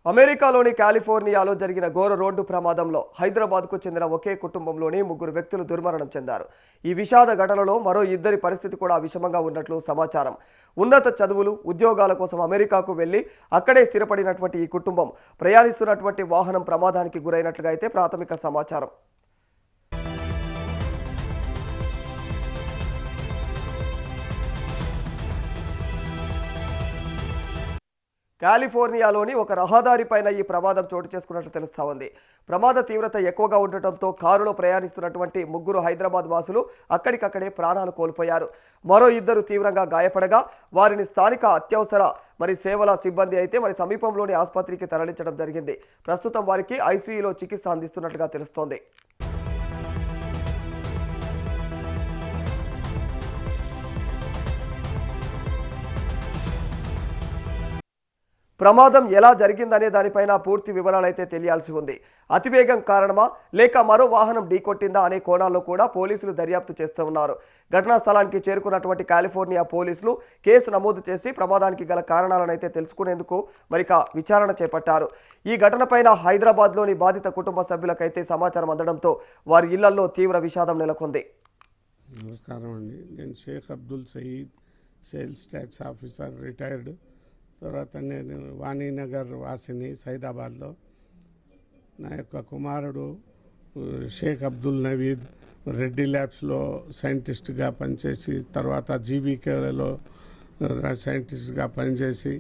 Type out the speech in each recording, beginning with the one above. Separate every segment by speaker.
Speaker 1: అమెరికాలోని కాలిఫోర్నియాలో జరిగిన ఘోర రోడ్డు ప్రమాదంలో హైదరాబాద్కు చెందిన ఒకే కుటుంబంలోని 3 వ్యక్తులు దుర్మరణం చెందారు. ఈ విషాద ఘటనలో మరో 2 పరిస్థితి కూడా విషమంగా ఉన్నట్లు సమాచారం. ఉన్నత చదువులు, ఉద్యోగాల కోసం అమెరికాకు వెళ్లి అక్కడే స్థిరపడినటువంటి ఈ కుటుంబం ప్రయాణిస్తున్నటువంటి వాహనం ప్రమాదానికి గురైనట్లుగా అయితే ప్రాథమిక సమాచారం. కాలిఫోర్నియాలోని ఒక రహదారిపైన ఈ ప్రమాదం చోటు చేసుకున్నట్లు తెలుస్తా ఉంది. ప్రమాద తీవ్రత ఎక్కువగా ఉండటంతో కారులో ప్రయాణిస్తున్నటువంటి 3 హైదరాబాద్ వాసులు అక్కడికక్కడే ప్రాణాలు కోల్పోయారు. మరో 2 తీవ్రంగా గాయపడగా వారిని స్థానిక అత్యవసర సేవల సిబ్బంది అయితే సమీపంలోని ఆసుపత్రికి తరలించడం జరిగింది. ప్రస్తుతం వారికి ఐసీయూలో చికిత్స అందిస్తున్నట్లుగా తెలుస్తోంది. ప్రమాదం ఎలా జరిగిందనే దానిపైన పూర్తి వివరాలు అయితే తెలియాల్సి ఉంది. అతివేగం కారణమా లేక మరో వాహనం ఢీకొట్టిందా అనే కోణాల్లో కూడా పోలీసులు దర్యాప్తు చేస్తూ ఉన్నారు. ఘటనా స్థలానికి చేరుకున్నటువంటి కాలిఫోర్నియా పోలీసులు కేసు నమోదు చేసి ప్రమాదానికి గల కారణాలను అయితే తెలుసుకునేందుకు విచారణ చేపట్టారు. ఈ ఘటనపైన హైదరాబాద్లోని బాధిత కుటుంబ సభ్యులకైతే సమాచారం అందడంతో వారి ఇళ్లలో తీవ్ర విషాదం నెలకొంది.
Speaker 2: నమస్కారం అండి, నేను Shaik Abdul Saeed, sales tax officer, retired. తర్వాత నేను వాణీనగర్ వాసిని, సైదాబాద్లో. నా యొక్క కుమారుడు షేక్ అబ్దుల్ నవీద్ రెడ్డి ల్యాబ్స్లో సైంటిస్ట్గా పనిచేసి, తర్వాత జీవీకేలో సైంటిస్ట్గా పనిచేసి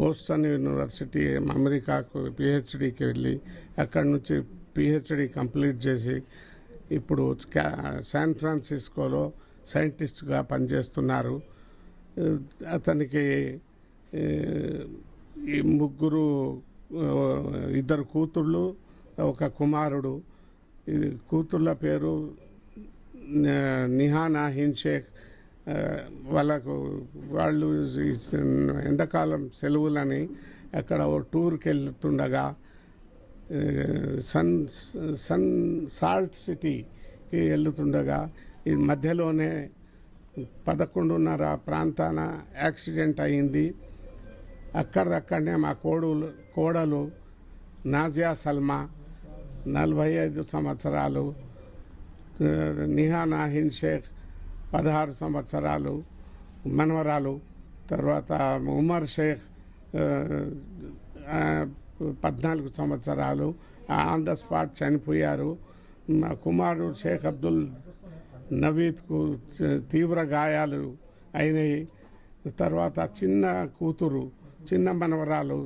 Speaker 2: బోస్టన్ యూనివర్సిటీ అమెరికాకు పిహెచ్డికి వెళ్ళి అక్కడి నుంచి పిహెచ్డి కంప్లీట్ చేసి ఇప్పుడు శాన్ ఫ్రాన్సిస్కోలో సైంటిస్ట్గా పనిచేస్తున్నారు. అతనికి ఈ 2 కూతుళ్ళు, ఒక కుమారుడు. ఈ కూతుళ్ళ పేరు నిహా నాహిన్ షేక్. వాళ్ళు ఎండాకాలం సెలవులని అక్కడ ఓ టూర్కి వెళ్తుండగా సాల్ట్ సిటీకి వెళ్తుండగా ఈ మధ్యలోనే 11:30 ప్రాంతాన యాక్సిడెంట్ అయింది. అక్కడనే మా కోడలు నాజియా సల్మా 45 సంవత్సరాలు, నిహా నాహిన్ షేక్ 16 సంవత్సరాలు మనవరాలు, తర్వాత ఉమర్ షేక్ 14 సంవత్సరాలు ఆన్ ద స్పాట్ చనిపోయారు. మా కుమారుడు షేక్ అబ్దుల్ నవీద్కు తీవ్ర గాయాలు అయినాయి. తర్వాత చిన్న కూతురు, చిన్న మనవరాలు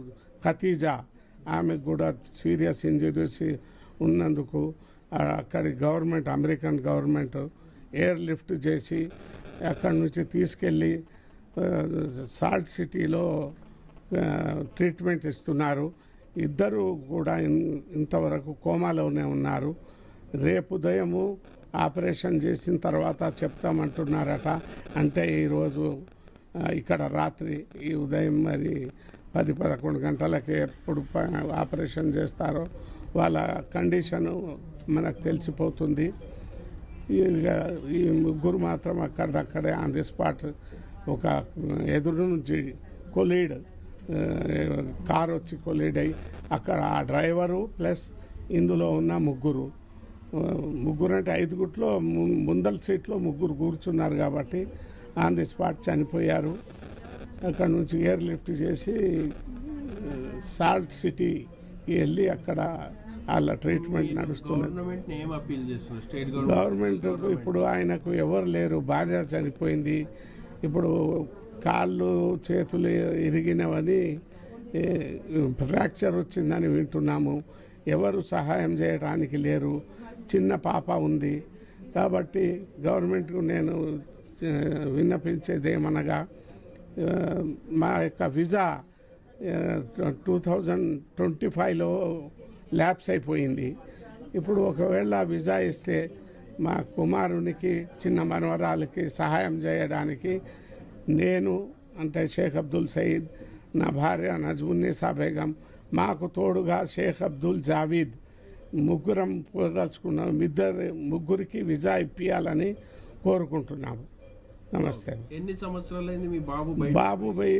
Speaker 2: ఖతీజా, ఆమెకు కూడా సీరియస్ ఇంజరీస్ ఉన్నందుకు అక్కడి government, American government air lift చేసి అక్కడి నుంచి తీసుకెళ్ళి సాల్ట్ సిటీలో ట్రీట్మెంట్ ఇస్తున్నారు. 2 కూడా ఇంతవరకు కోమాలోనే ఉన్నారు. రేపు ఉదయము ఆపరేషన్ చేసిన తర్వాత చెప్తామంటున్నారట. అంటే ఈరోజు ఇక్కడ రాత్రి, ఈ ఉదయం మరి 10-11 గంటలకి ఎప్పుడు ఆపరేషన్ చేస్తారో వాళ్ళ కండిషను మనకు తెలిసిపోతుంది. ఈ 3 మాత్రం అక్కడక్కడే ఆన్ ది స్పాట్. ఒక ఎదురు నుంచి కారు వచ్చి కొలీడ్ అయ్యి అక్కడ ఆ డ్రైవరు ప్లస్ ఇందులో ఉన్న 3 అంటే 5 ముందల సీట్లో 3 కూర్చున్నారు కాబట్టి ఆన్ ది స్పాట్ చనిపోయారు. అక్కడ నుంచి ఎయిర్ లిఫ్ట్ చేసి సాల్ట్ సిటీకి వెళ్ళి అక్కడ వాళ్ళ ట్రీట్మెంట్ నడుస్తుంది. గవర్నమెంట్ ఇప్పుడు ఆయనకు ఎవరు లేరు, భార్య చనిపోయింది. ఇప్పుడు కాళ్ళు చేతులు ఇరిగినవని, ఫ్రాక్చర్ వచ్చిందని వింటున్నాము. ఎవరు సహాయం చేయడానికి లేరు. చిన్న పాప ఉంది. కాబట్టి గవర్నమెంట్కు నేను విన్నపించేదేమనగా, మా యొక్క వీసా 2025లో ల్యాప్స్ అయిపోయింది. ఇప్పుడు ఒకవేళ వీసా ఇస్తే మా కుమారునికి, చిన్న మనవరాలకి సహాయం చేయడానికి నేను, అంటే షేక్ అబ్దుల్ సయీద్, నా భార్య నజ్మున్నీసా బేగం, మాకు తోడుగా షేక్ అబ్దుల్ జావీద్, 3 పోదలుచుకున్నాం. 3కి వీసా ఇప్పియాలని కోరుకుంటున్నాము. నమస్తే.
Speaker 3: ఎన్ని సంవత్సరాలైంది మీ బాబు బయట?
Speaker 2: బాబు పోయి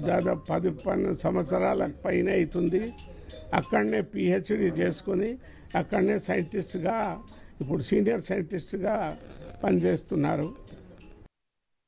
Speaker 2: దాదాపు 10-12 సంవత్సరాల పైన అవుతుంది. అక్కడనే పిహెచ్డి చేసుకొని అక్కడనే సైంటిస్ట్గా, ఇప్పుడు సీనియర్ సైంటిస్ట్గా పనిచేస్తున్నారు.